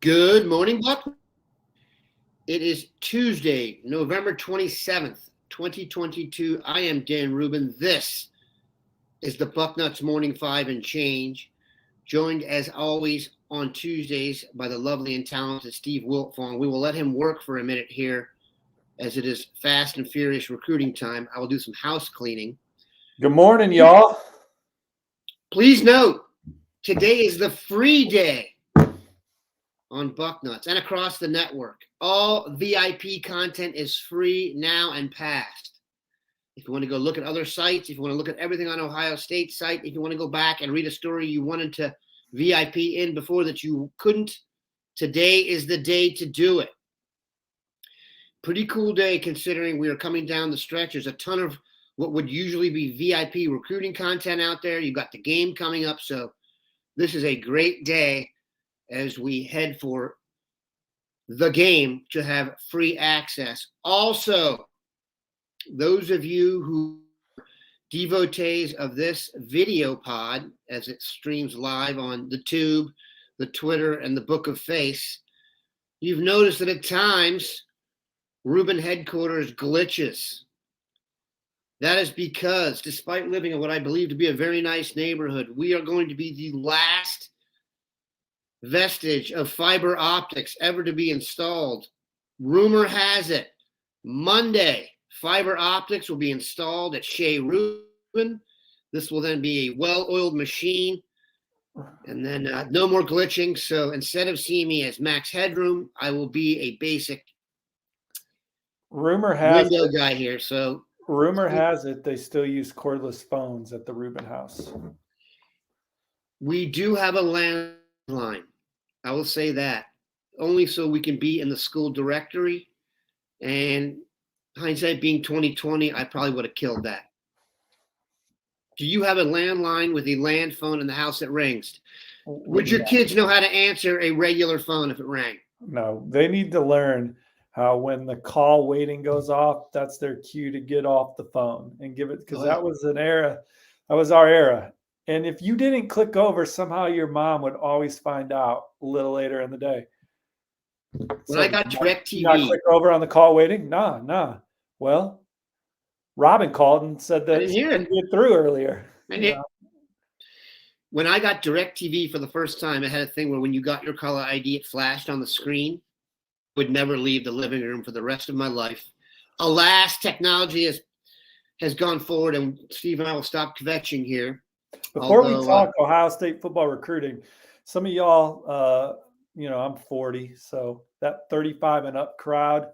Good morning, Buck. It is Tuesday, November 27th, 2022. I am Dan Rubin. This is the Bucknuts Morning 5 and Change, joined as always on Tuesdays by the lovely and talented Steve Wiltfong. We will let him work for a minute here as it is fast and furious recruiting time. I will do some house cleaning. Good morning, y'all. Please note, today is the free day on Bucknuts and across the network. All VIP content is free now and past. If you want to go look at other sites, if you want to look at everything on Ohio State's site, if you want to go back and read a story you wanted to VIP in before that you couldn't, today is the day to do it. Pretty cool day considering we are coming down the stretch. There's a ton of what would usually be VIP recruiting content out there. You've got the game coming up, so this is a great day as we head for the game to have free access. Also, those of you who are devotees of this video pod as it streams live on the Tube, the Twitter, and the Book of Face, you've noticed that at times Rubin headquarters glitches. That is because despite living in what I believe to be a very nice neighborhood, we are going to be the last vestige of fiber optics ever to be installed. Rumor has it, Monday, fiber optics will be installed at Shea Rubin. This will then be a well-oiled machine, and then no more glitching. So instead of seeing me as Max Headroom, I will be a basic Rumor has window guy here. So rumor has it they still use cordless phones at the Rubin house. We do have a landline. I will say that only so we can be in the school directory, and hindsight being 2020, I probably would have killed that. Do you have a landline with a land phone in the house that rings? Would your kids know how to answer a regular phone if it rang? No, they need to learn how when the call waiting goes off, that's their cue to get off the phone and give it, because that was an era. That was our era. And if you didn't click over, somehow your mom would always find out a little later in the day. When I got DirecTV. Not click over on the call waiting? Nah. Well, Robin called and said that I didn't hear it. Get through earlier. When I got DirecTV for the first time, it had a thing where when you got your caller ID, it flashed on the screen. Would never leave the living room for the rest of my life. Alas, technology has gone forward, and Steve and I will stop kvetching here. Before we talk Ohio State football recruiting, some of y'all, I'm 40, so that 35 and up crowd,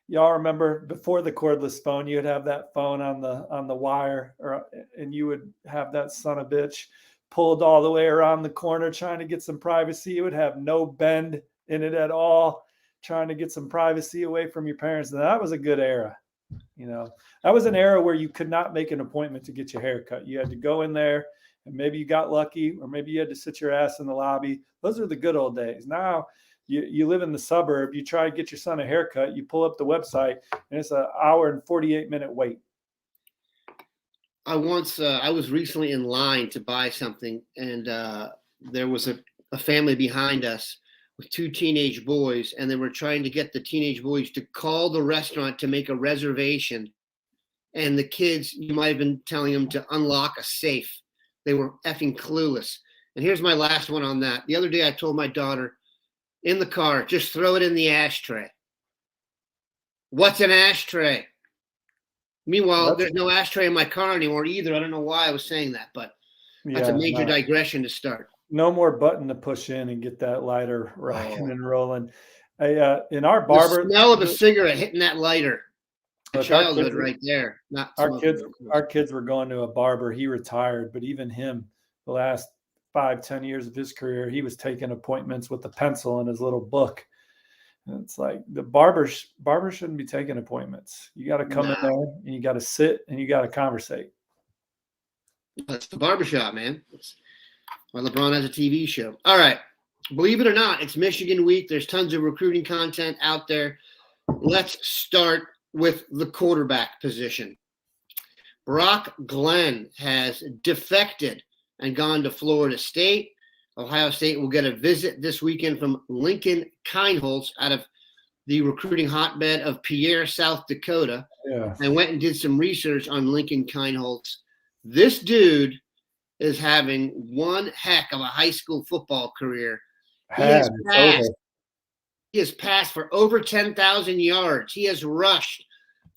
y'all remember before the cordless phone, you'd have that phone on the wire, and you would have that son of a bitch pulled all the way around the corner trying to get some privacy. It would have no bend in it at all, trying to get some privacy away from your parents. And that was a good era. That was an era where you could not make an appointment to get your hair cut. You had to go in there, and maybe you got lucky, or maybe you had to sit your ass in the lobby. Those are the good old days. Now you live in the suburb, you try to get your son a haircut, you pull up the website, and it's an hour and 48-minute wait. I was recently in line to buy something, and there was a family behind us with two teenage boys, and they were trying to get the teenage boys to call the restaurant to make a reservation. And the kids, you might have been telling them to unlock a safe. They were effing clueless. And here's my last one on that. The other day I told my daughter in the car, just throw it in the ashtray. What's an ashtray? Meanwhile, there's no ashtray in my car anymore either. I don't know why I was saying that, but that's a major digression to start. No more button to push in and get that lighter rocking and rolling. In our barber, the smell of a cigarette hitting that lighter. Childhood right there. Our kids were going to a barber. He retired, but even him, the last 5-10 years of his career, he was taking appointments with a pencil in his little book. And it's like the barber shouldn't be taking appointments. You got to come in there and you got to sit and you got to conversate. That's the barbershop, man. That's why LeBron has a TV show. All right. Believe it or not, it's Michigan week. There's tons of recruiting content out there. Let's start with the quarterback position. Brock Glenn has defected and gone to Florida State. Ohio State will get a visit this weekend from Lincoln Kienholz out of the recruiting hotbed of Pierre, South Dakota. Yeah. I went and did some research on Lincoln Kienholz. This dude is having one heck of a high school football career. He has passed for over 10,000 yards. He has rushed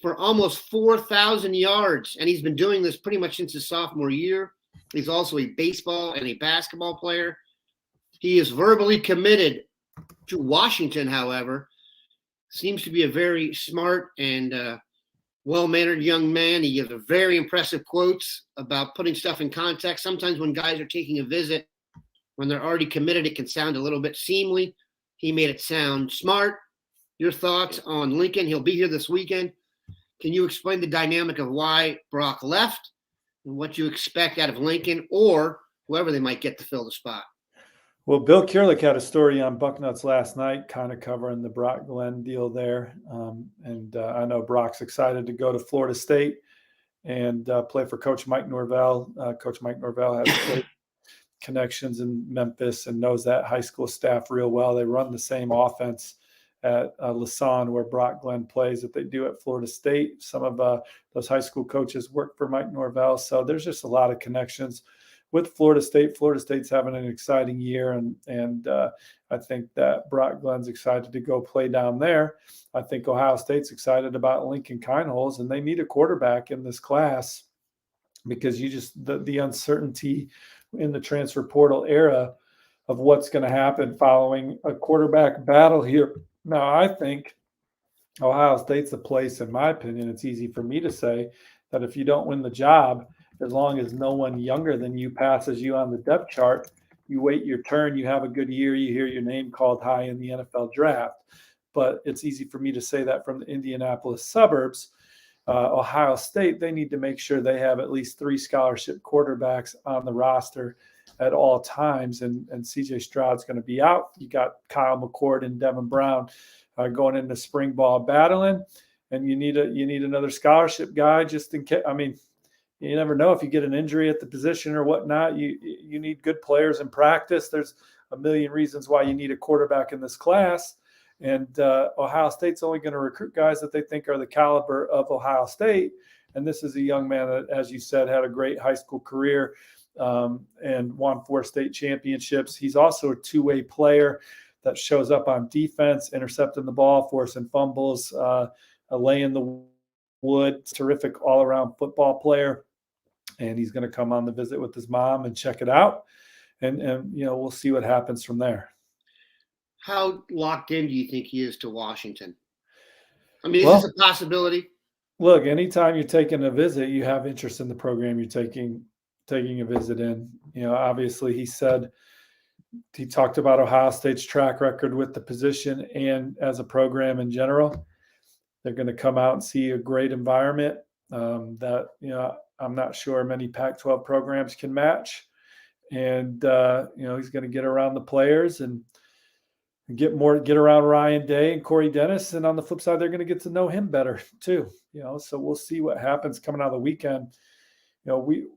for almost 4,000 yards, and he's been doing this pretty much since his sophomore year. He's also a baseball and a basketball player. He is verbally committed to Washington, however. Seems to be a very smart and well-mannered young man. He gives very impressive quotes about putting stuff in context. Sometimes when guys are taking a visit, when they're already committed, it can sound a little bit seemly. He made it sound smart. Your thoughts on Lincoln? He'll be here this weekend. Can you explain the dynamic of why Brock left and what you expect out of Lincoln or whoever they might get to fill the spot? Well, Bill Kurlick had a story on Bucknuts last night, kind of covering the Brock Glenn deal there. I know Brock's excited to go to Florida State and play for Coach Mike Norvell. Coach Mike Norvell has great connections in Memphis and knows that high school staff real well. They run the same offense at Lassonde, where Brock Glenn plays, that they do at Florida State. Some of those high school coaches work for Mike Norvell. So there's just a lot of connections with Florida State. Florida State's having an exciting year, and I think that Brock Glenn's excited to go play down there. I think Ohio State's excited about Lincoln Kienholz, and they need a quarterback in this class because the uncertainty in the transfer portal era of what's going to happen following a quarterback battle here. Now, I think Ohio State's a place, in my opinion, it's easy for me to say that if you don't win the job, as long as no one younger than you passes you on the depth chart, you wait your turn, you have a good year, you hear your name called high in the NFL draft. But it's easy for me to say that from the Indianapolis suburbs. Ohio State, they need to make sure they have at least 3 scholarship quarterbacks on the roster at all times. And CJ Stroud's going to be out. You got Kyle McCord and Devin Brown going into spring ball battling. And you need another scholarship guy just in case. I mean, you never know if you get an injury at the position or whatnot. You need good players in practice. There's a million reasons why you need a quarterback in this class. And Ohio State's only going to recruit guys that they think are the caliber of Ohio State. And this is a young man that, as you said, had a great high school career and won 4 state championships. He's also a two-way player that shows up on defense, intercepting the ball, forcing fumbles, laying the wood. Terrific all-around football player. And he's going to come on the visit with his mom and check it out. And we'll see what happens from there. How locked in do you think he is to Washington? I mean, is this a possibility? Look, anytime you're taking a visit, you have interest in the program you're taking a visit in. Obviously he talked about Ohio State's track record with the position and as a program in general. They're going to come out and see a great environment that, I'm not sure many Pac-12 programs can match. And, he's going to get around the players and get around Ryan Day and Corey Dennis. And on the flip side, they're going to get to know him better too. So we'll see what happens coming out of the weekend. When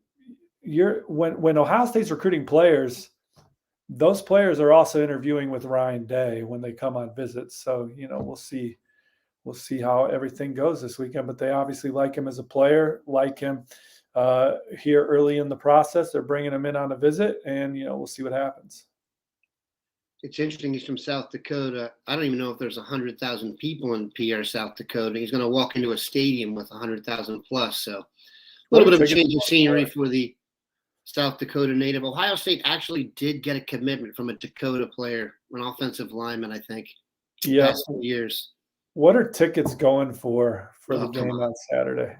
Ohio State's recruiting players, those players are also interviewing with Ryan Day when they come on visits. So, we'll see how everything goes this weekend, but they obviously like him as a player, like him here early in the process. They're bringing him in on a visit, and, we'll see what happens. It's interesting. He's from South Dakota. I don't even know if there's 100,000 people in Pierre, South Dakota. He's going to walk into a stadium with 100,000 plus. So a little bit of a change of scenery for the South Dakota native. Ohio State actually did get a commitment from a Dakota player, an offensive lineman, I think. Yeah. Past 2 years. What are tickets going for the game on Saturday?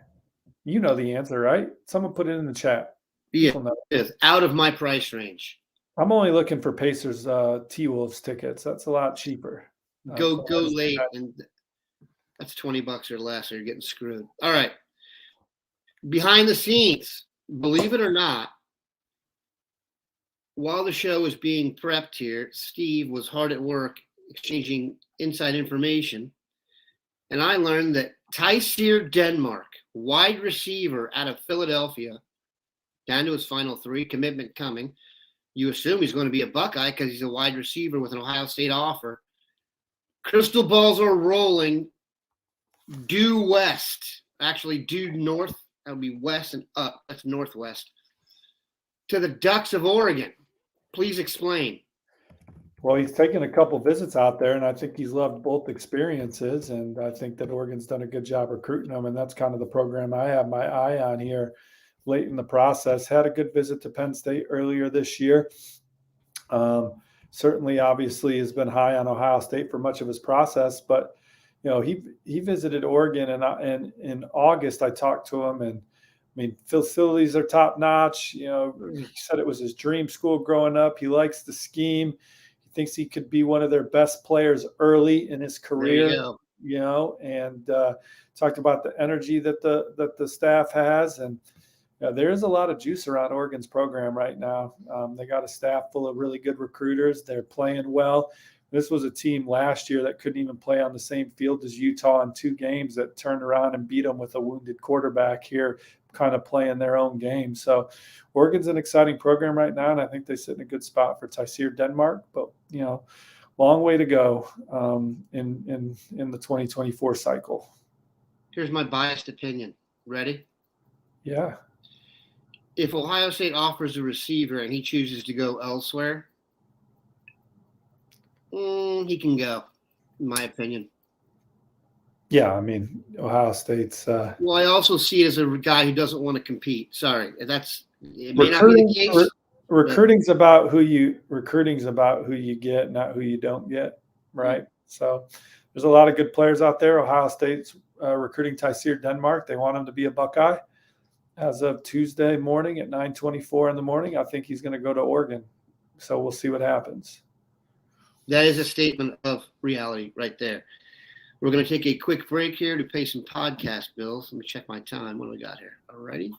You know the answer, right? Someone put it in the chat. Yeah, it's out of my price range. I'm only looking for Pacers T-Wolves tickets. That's a lot cheaper. Go late, and that's $20 or less, or you're getting screwed. All right. Behind the scenes, believe it or not, while the show was being prepped here, Steve was hard at work exchanging inside information. And I learned that Tysir Denmark, wide receiver out of Philadelphia, down to his final 3, commitment coming, You assume he's going to be a Buckeye because he's a wide receiver with an Ohio State offer. Crystal balls are rolling due west. Actually, due north. That would be west and up. That's northwest. To the Ducks of Oregon. Please explain. Well, he's taken a couple visits out there, and I think he's loved both experiences. And I think that Oregon's done a good job recruiting him, and that's kind of the program I have my eye on here late in the process. Had a good visit to Penn State earlier this year. Certainly, obviously, has been high on Ohio State for much of his process, but he visited Oregon, and in August I talked to him, and I mean, facilities are top notch. He said it was his dream school growing up. He likes the scheme. He thinks he could be one of their best players early in his career. And talked about the energy that the staff has, and there is a lot of juice around Oregon's program right now. They got a staff full of really good recruiters. They're playing well. This was a team last year that couldn't even play on the same field as Utah in 2 games that turned around and beat them with a wounded quarterback here, kind of playing their own game. So Oregon's an exciting program right now, and I think they sit in a good spot for Tysir Denmark. But, long way to go in the 2024 cycle. Here's my biased opinion. Ready? Yeah. If Ohio State offers a receiver and he chooses to go elsewhere, he can go, in my opinion. Yeah, I mean, Ohio State's. Well, I also see it as a guy who doesn't want to compete. Sorry, it may not be the case. Recruiting's about who you get, not who you don't get, right? So there's a lot of good players out there. Ohio State's recruiting Tyseer Denmark. They want him to be a Buckeye. As of Tuesday morning at 9:24 in the morning, I think he's going to go to Oregon. So we'll see what happens. That is a statement of reality right there. We're going to take a quick break here to pay some podcast bills. Let me check my time. What do we got here? All righty.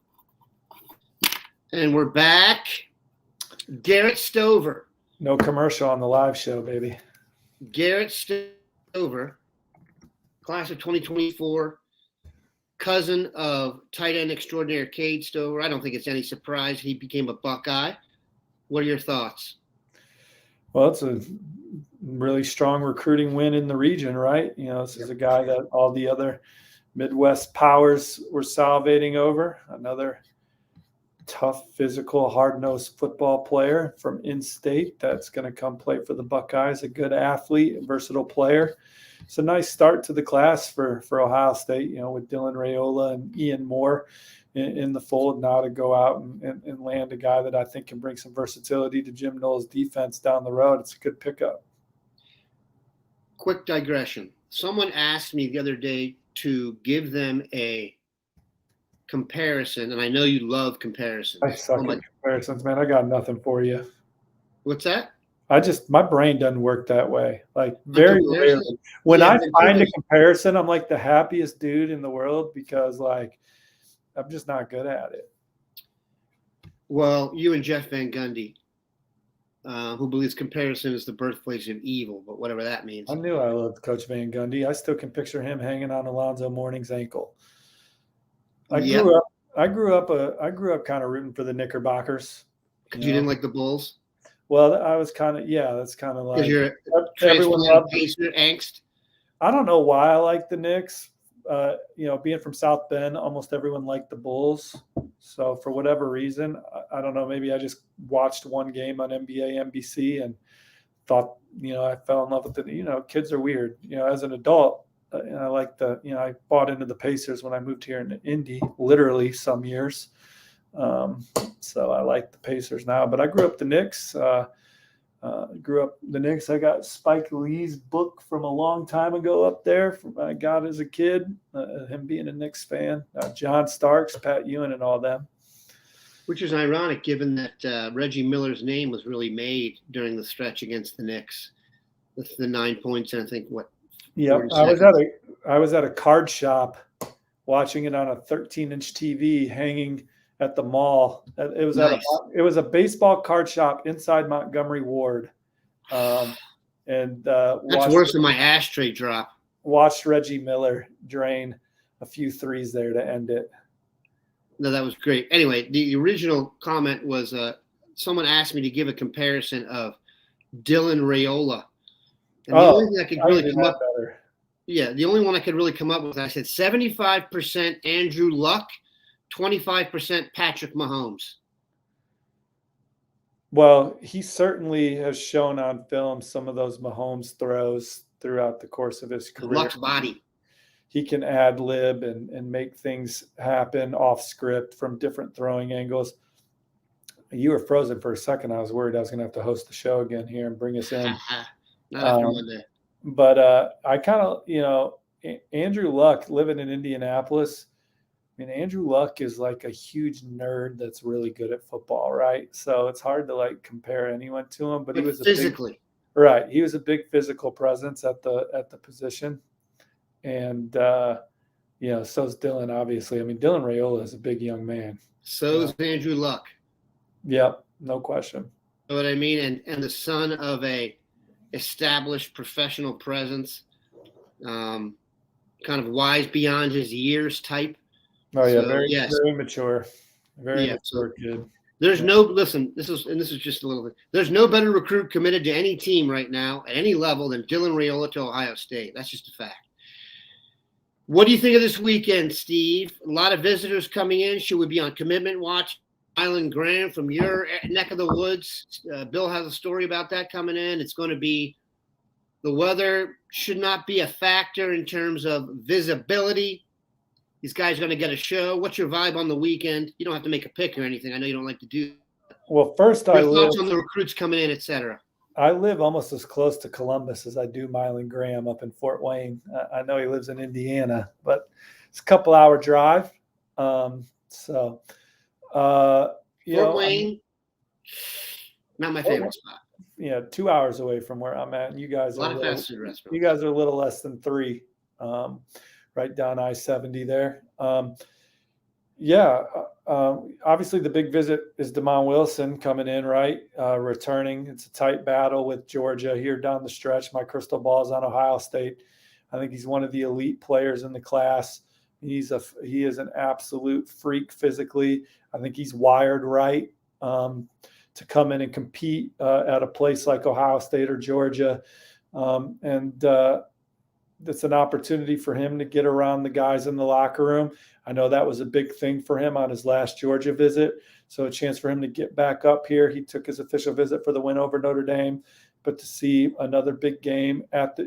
And we're back. Garrett Stover. No commercial on the live show, baby. Garrett Stover, class of 2024, cousin of tight end extraordinaire Cade Stover. I don't think it's any surprise he became a Buckeye. What are your thoughts? Well, it's a really strong recruiting win in the region, right? This is a guy that all the other Midwest powers were salivating over. Another tough, physical, hard-nosed football player from in-state that's going to come play for the Buckeyes, a good athlete, a versatile player. It's a nice start to the class for Ohio State, with Dylan Raiola and Ian Moore in the fold now to go out and land a guy that I think can bring some versatility to Jim Knowles' defense down the road. It's a good pickup. Quick digression. Someone asked me the other day to give them a comparison, and I know you love comparisons. I suck at comparisons, man. I got nothing for you. What's that? My brain doesn't work that way. Like very rarely. When I find a comparison, I'm like the happiest dude in the world because I'm just not good at it. Well, you and Jeff Van Gundy, who believes comparison is the birthplace of evil, but whatever that means. I knew I loved Coach Van Gundy. I still can picture him hanging on Alonzo Mourning's ankle. I grew up kind of rooting for the Knickerbockers. Because you didn't like the Bulls? Well, I was kind of, that's kind of like everyone loved Pacer angst. I don't know why I like the Knicks. Being from South Bend, almost everyone liked the Bulls. So for whatever reason, I don't know, maybe I just watched one game on NBA, NBC and thought, I fell in love with it. Kids are weird. As an adult, I like I bought into the Pacers when I moved here in Indy, literally some years. So I like the Pacers now, but I grew up the Knicks. I got Spike Lee's book from a long time ago up there I got as a kid, him being a Knicks fan, John Starks, Pat Ewing, and all them. Which is ironic given that Reggie Miller's name was really made during the stretch against the Knicks with the 9 points and I think what? Yeah, I was at a card shop watching it on a 13-inch TV hanging at the mall. It was a baseball card shop inside Montgomery Ward. That's worse than my ashtray drop. Watched Reggie Miller drain a few threes there to end it. No, that was great. Anyway, the original comment was someone asked me to give a comparison of Dylan Raiola. And the Oh, only thing I could really come up, better. yeah, the only one I could really come up with, I said 75% Andrew Luck, 25% Patrick Mahomes. Well, he certainly has shown on film some of those Mahomes throws throughout the course of his career. Luck's body. He can ad lib and make things happen off script from different throwing angles. You were frozen for a second. I was worried I was going to have to host the show again here and bring us in. Not after Monday. But I kind of, Andrew Luck living in Indianapolis. I mean, Andrew Luck is like a huge nerd that's really good at football, right? So it's hard to like compare anyone to him. But he was physically right. He was a big physical presence at the position, and so's Dylan. Obviously, I mean, Dylan Raiola is a big young man. So's Andrew Luck. Yep, no question. You know what I mean? And the son of a established professional presence, kind of wise beyond his years type. Oh yeah, very mature, very mature kid. There's this is just a little bit. There's no better recruit committed to any team right now at any level than Dylan Raiola to Ohio State. That's just a fact. What do you think of this weekend, Steve? A lot of visitors coming in. Should we be on commitment watch? Mylan Graham from your neck of the woods. Bill has a story about that coming in. It's going to be the weather should not be a factor in terms of visibility. These guys are going to get a show. What's your vibe on the weekend? You don't have to make a pick or anything. I know you don't like to do. Well, first your thoughts on the recruits coming in, etc. I live almost as close to Columbus as I do Mylan Graham up in Fort Wayne. I know he lives in Indiana, but it's a couple-hour drive. Fort Wayne, not my favorite spot. Yeah, 2 hours away from where I'm at. And you guys are fast food restaurants. You guys are a little less than 3, right down I-70 there. Obviously the big visit is Damon Wilson coming in, right? Returning. It's a tight battle with Georgia here down the stretch. My crystal ball is on Ohio State. I think he's one of the elite players in the class. He is an absolute freak physically. I think he's wired right to come in and compete at a place like Ohio State or Georgia. It's an opportunity for him to get around the guys in the locker room. I know that was a big thing for him on his last Georgia visit. So a chance for him to get back up here. He took his official visit for the win over Notre Dame, but to see another big game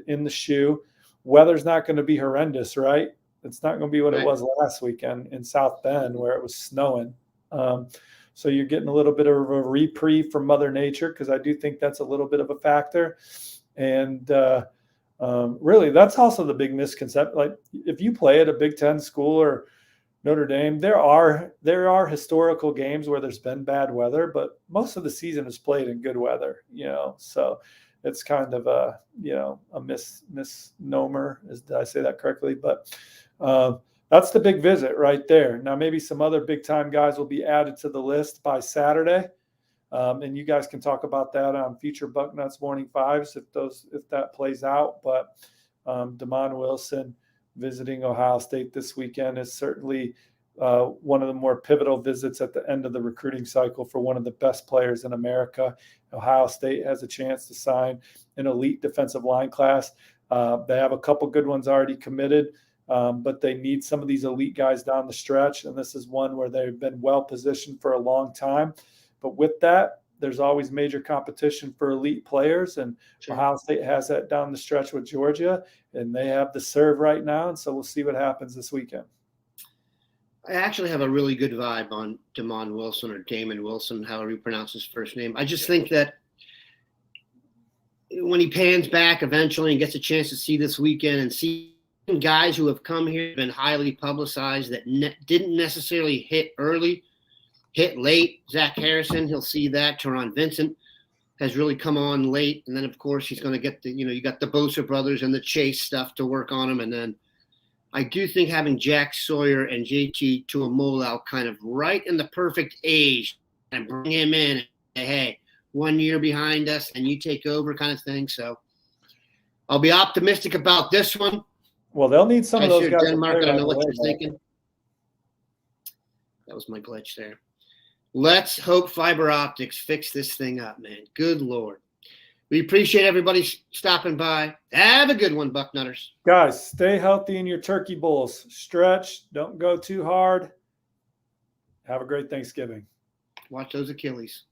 in the shoe. Weather's not going to be horrendous, right? It's not going to be what it was last weekend in South Bend where it was snowing. So you're getting a little bit of a reprieve from Mother Nature because I do think that's a little bit of a factor. And really, that's also the big misconception. Like if you play at a Big Ten school or Notre Dame, there are historical games where there's been bad weather, but most of the season is played in good weather, so it's kind of a misnomer. Did I say that correctly? But that's the big visit right there. Now, maybe some other big time guys will be added to the list by Saturday. And you guys can talk about that on future Bucknuts Morning Fives if that plays out. But Damon Wilson visiting Ohio State this weekend is certainly one of the more pivotal visits at the end of the recruiting cycle for one of the best players in America. Ohio State has a chance to sign an elite defensive line class. They have a couple good ones already committed, but they need some of these elite guys down the stretch. And this is one where they've been well positioned for a long time. But with that, there's always major competition for elite players, and Ohio State has that down the stretch with Georgia, and they have the serve right now, and so we'll see what happens this weekend. I actually have a really good vibe on Damon Wilson or Damon Wilson, however you pronounce his first name. I just think that when he pans back eventually and gets a chance to see this weekend and see guys who have come here have been highly publicized that didn't necessarily hit early, hit late. Zach Harrison, he'll see that. Teron Vincent has really come on late. And then, of course, he's going to get you got the Bosa brothers and the Chase stuff to work on him. And then I do think having Jack Sawyer and JT Tuamoloau kind of right in the perfect age and bring him in and say, hey, 1 year behind us and you take over kind of thing. So I'll be optimistic about this one. Well, they'll need some of those guys. Denmark, I don't know what you're thinking. That was my glitch there. Let's hope fiber optics fix this thing up, man. Good Lord. We appreciate everybody stopping by. Have a good one, Bucknutters. Guys, stay healthy in your turkey bowls. Stretch. Don't go too hard. Have a great Thanksgiving. Watch those Achilles.